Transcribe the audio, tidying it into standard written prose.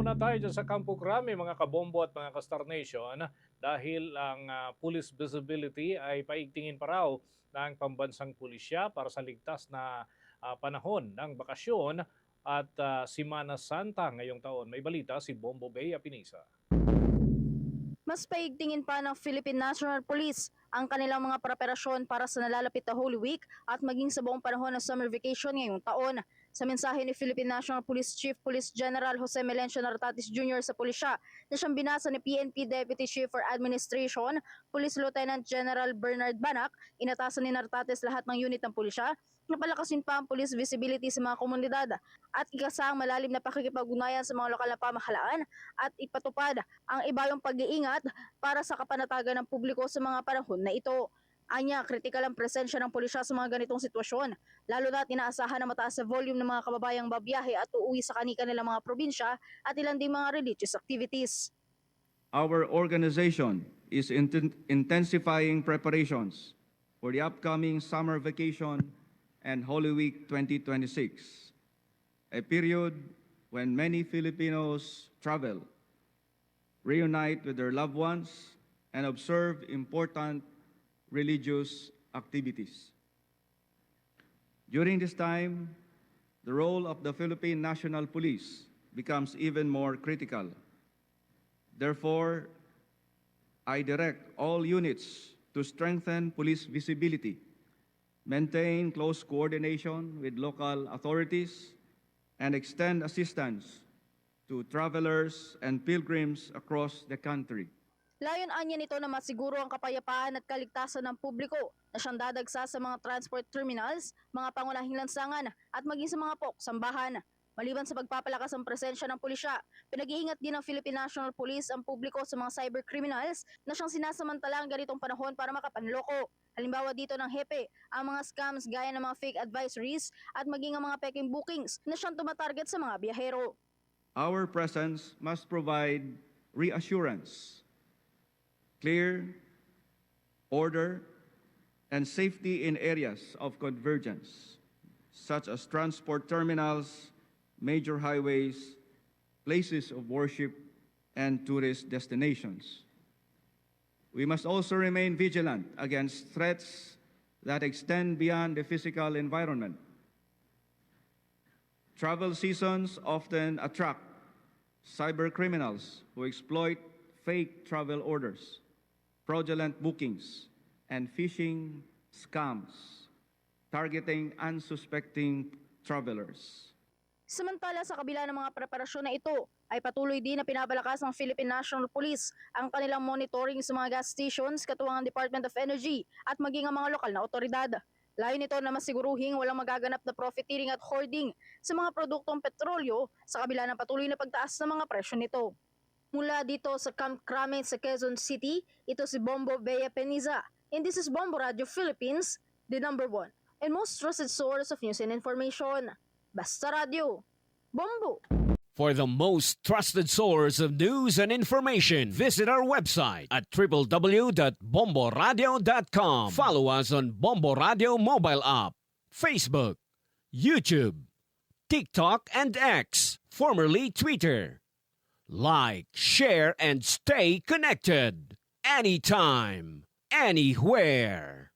muna tayo dyan sa Campo Crame, mga kabombo at mga ka-Star Nation, dahil ang police visibility ay paigtingin pa raw ng pambansang pulisya para sa ligtas na panahon ng bakasyon at Semana Santa ngayong taon. May balita si Bombo Bea Pinisa. Mas paigtingin pa ng Philippine National Police ang kanilang mga preparasyon para sa nalalapit na Holy Week at maging sa buong panahon ng summer vacation ngayong taon. Sa mensahe ni Philippine National Police Chief Police General Jose Melencio Nartatis Jr. sa pulisya na siyang binasa ni PNP Deputy Chief for Administration, Police Lieutenant General Bernard Banak, inatasan ni Nartatis lahat ng unit ng pulisya na palakasin pa ang police visibility sa mga komunidad at ikasang malalim na pakikipag-ugnayan sa mga lokal na pamahalaan at ipatupad ang ibayong pag-iingat para sa kapanatagan ng publiko sa mga panahon na ito. Anya, kritikal ang presensya ng pulisya sa mga ganitong sitwasyon, lalo na inaasahan na mataas sa volume ng mga kababayang babiyahe at uuwi sa kanilang mga probinsya at ilan ding mga religious activities. Our organization is intensifying preparations for the upcoming summer vacation and Holy Week 2026, a period when many Filipinos travel, reunite with their loved ones, and observe important religious activities. During this time, the role of the Philippine National Police becomes even more critical. Therefore, I direct all units to strengthen police visibility, maintain close coordination with local authorities, and extend assistance to travelers and pilgrims across the country. Layon anya nito na masiguro ang kapayapaan at kaligtasan ng publiko na siyang dadagsa sa mga transport terminals, mga pangunahing lansangan at maging sa mga sambahan. Maliban sa pagpapalakas ng presensya ng pulisya, pinag-iingat din ng Philippine National Police ang publiko sa mga cybercriminals na siyang sinasamantala ang ganitong panahon para makapanloko. Halimbawa dito ng hepe, ang mga scams gaya ng mga fake advisories at maging ang mga peking bookings na siyang tumatarget sa mga biyahero. Our presence must provide reassurance, clear order, and safety in areas of convergence, such as transport terminals, major highways, places of worship, and tourist destinations. We must also remain vigilant against threats that extend beyond the physical environment. Travel seasons often attract cybercriminals who exploit fake travel orders, fraudulent bookings, and phishing scams, targeting unsuspecting travelers. Samantala sa kabila ng mga preparasyon na ito, ay patuloy din na pinapalakas ng Philippine National Police ang kanilang monitoring sa mga gas stations katuwang ang Department of Energy at maging ang mga lokal na otoridad. Layo nito na masiguruhing walang magaganap na profiteering at hoarding sa mga produktong petrolyo sa kabila ng patuloy na pagtaas ng mga presyo nito. Mula dito sa Camp Crame sa Quezon City, ito si Bombo Bea Pinisa. And this is Bombo Radio Philippines, the #1 and most trusted source of news and information. Basta Radio. Bombo! For the most trusted source of news and information, visit our website at www.bomboradio.com. Follow us on Bombo Radio mobile app, Facebook, YouTube, TikTok, and X, formerly Twitter. Like, share, and stay connected. Anytime, anywhere.